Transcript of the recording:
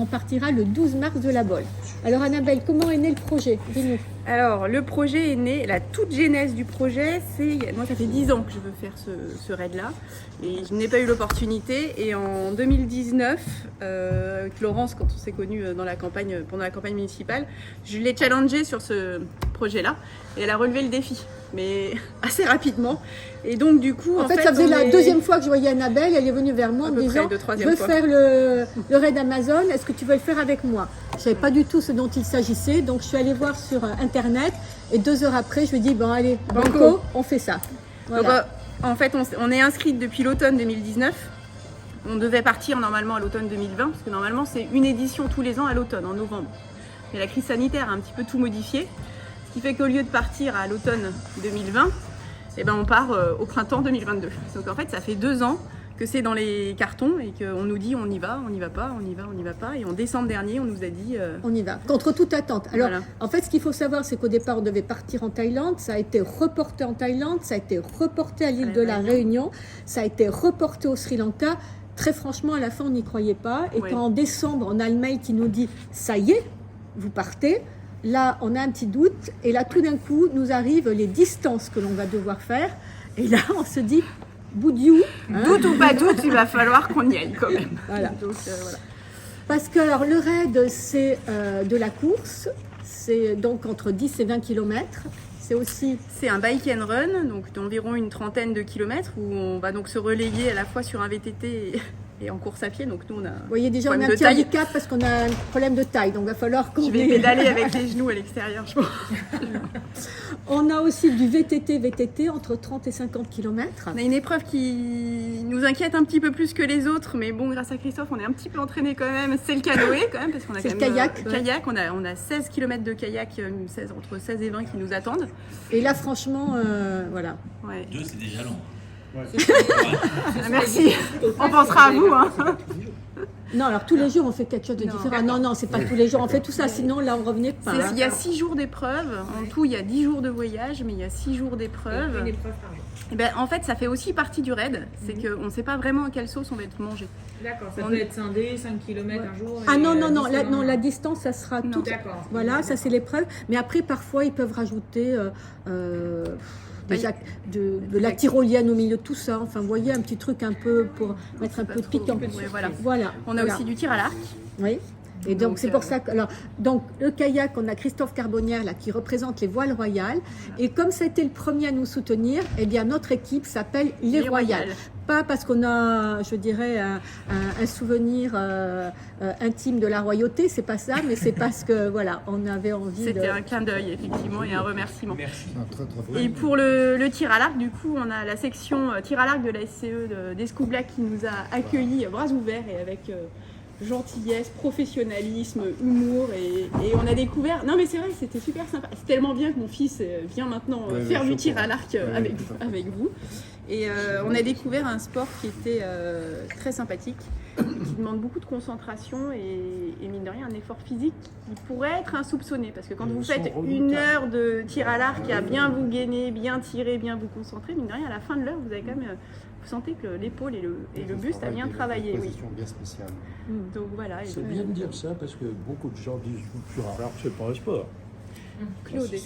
on partira le 12 mars de la Bolle. Alors Annabelle, comment est né le projet? Dis-nous. Alors, le projet est né, la toute genèse du projet, moi ça fait 10 ans que je veux faire ce raid-là, et je n'ai pas eu l'opportunité, et en 2019, avec Laurence, quand on s'est connus pendant la campagne municipale, je l'ai challengée sur ce projet-là, et elle a relevé le défi, mais assez rapidement, et donc du coup... En fait ça faisait la deuxième fois que je voyais Annabelle, elle est venue vers moi en me disant, je veux faire le raid Amazon, est-ce que tu veux le faire avec moi? Je ne savais pas du tout ce dont il s'agissait, donc je suis allée voir sur Internet et 2 heures après, je lui ai dit, bon allez, banco, on fait ça. Voilà. Donc, en fait, on est inscrite depuis l'automne 2019. On devait partir normalement à l'automne 2020, parce que normalement c'est une édition tous les ans à l'automne, en novembre. Mais la crise sanitaire a un petit peu tout modifié, ce qui fait qu'au lieu de partir à l'automne 2020, eh ben, on part au printemps 2022. Donc en fait, ça fait 2 ans que c'est dans les cartons et qu'on nous dit on y va pas, on y va pas. Et en décembre dernier, on nous a dit... On y va, contre toute attente. Alors, voilà. En fait, ce qu'il faut savoir, c'est qu'au départ, on devait partir en Thaïlande. Ça a été reporté en Thaïlande, ça a été reporté à l'île de la Réunion, ça a été reporté au Sri Lanka. Très franchement, à la fin, on n'y croyait pas. Et quand en décembre, on a le mail qui nous dit « ça y est, vous partez », là, on a un petit doute. Et là, tout d'un coup, nous arrivent les distances que l'on va devoir faire. Et là, on se dit... Boudiou, hein. Doute ou pas doute, il va falloir qu'on y aille quand même. Voilà. Donc, voilà. Parce que alors, le raid, c'est de la course, c'est donc entre 10 et 20 km. C'est un bike and run, donc d'environ une trentaine de kilomètres, où on va donc se relayer à la fois sur un VTT et en course à pied. Donc nous, on a... Vous voyez déjà, on a un petit handicap parce qu'on a un problème de taille, donc il va falloir qu'on... Je vais pédaler avec les genoux à l'extérieur, je pense. On a aussi du VTT entre 30 et 50 km. On a une épreuve qui nous inquiète un petit peu plus que les autres, mais bon, grâce à Christophe, on est un petit peu entraîné quand même. C'est le canoë quand même, parce qu'on a quand même... le kayak. On a 16 km de kayak, entre 16 et 20 qui nous attendent. Et là, franchement, voilà. Ouais. 2, c'est déjà long. Ouais. Merci, on pensera à vous. Hein. Non, alors tous les jours on fait quelque chose de différent. Non, c'est pas tous les jours, on fait tout ça, sinon là on revenait pas. Il y a 6 jours d'épreuve, en tout il y a 10 jours de voyage, mais il y a 6 jours d'épreuve. Une épreuve par jour. Et ben, en fait ça fait aussi partie du raid, c'est qu'on ne sait pas vraiment à quelle sauce on va être mangé. D'accord, ça peut être scindé, 5 km un jour. Ah non, la distance ça sera tout. D'accord. Voilà, ça c'est l'épreuve, mais après parfois ils peuvent rajouter... de la tyrolienne au milieu de tout ça, enfin vous voyez un petit truc un peu pour mettre un peu de piquant. Voilà. On a aussi du tir à l'arc. Oui. Et donc c'est pour ça que donc le kayak, on a Christophe Carbonnière là qui représente les voiles royales, et comme c'était le premier à nous soutenir, eh bien notre équipe s'appelle les Royales. Pas parce qu'on a, je dirais, un souvenir intime de la royauté, c'est pas ça, mais c'est parce que voilà, on avait envie. C'était un clin d'œil effectivement et un remerciement. Merci. Et pour le tir à l'arc, du coup, on a la section tir à l'arc de la SCE d'Escoublac qui nous a accueillis bras ouverts et avec gentillesse, professionnalisme, humour, et on a découvert... Non mais c'est vrai, c'était super sympa. C'est tellement bien que mon fils vient maintenant faire du tir à l'arc avec vous. Et on a découvert un sport qui était très sympathique, qui demande beaucoup de concentration et mine de rien un effort physique qui pourrait être insoupçonné. Parce que quand vous faites 1 heure de tir à l'arc à bien vous gainer, bien tirer, bien vous concentrer, mine de rien à la fin de l'heure vous avez quand même... Vous sentez que l'épaule et le buste a bien travaillé. Oui. Bien spéciale. Donc voilà. C'est bien de dire ça parce que beaucoup de gens disent que le tir à l'arc, c'est pas un sport. Claude.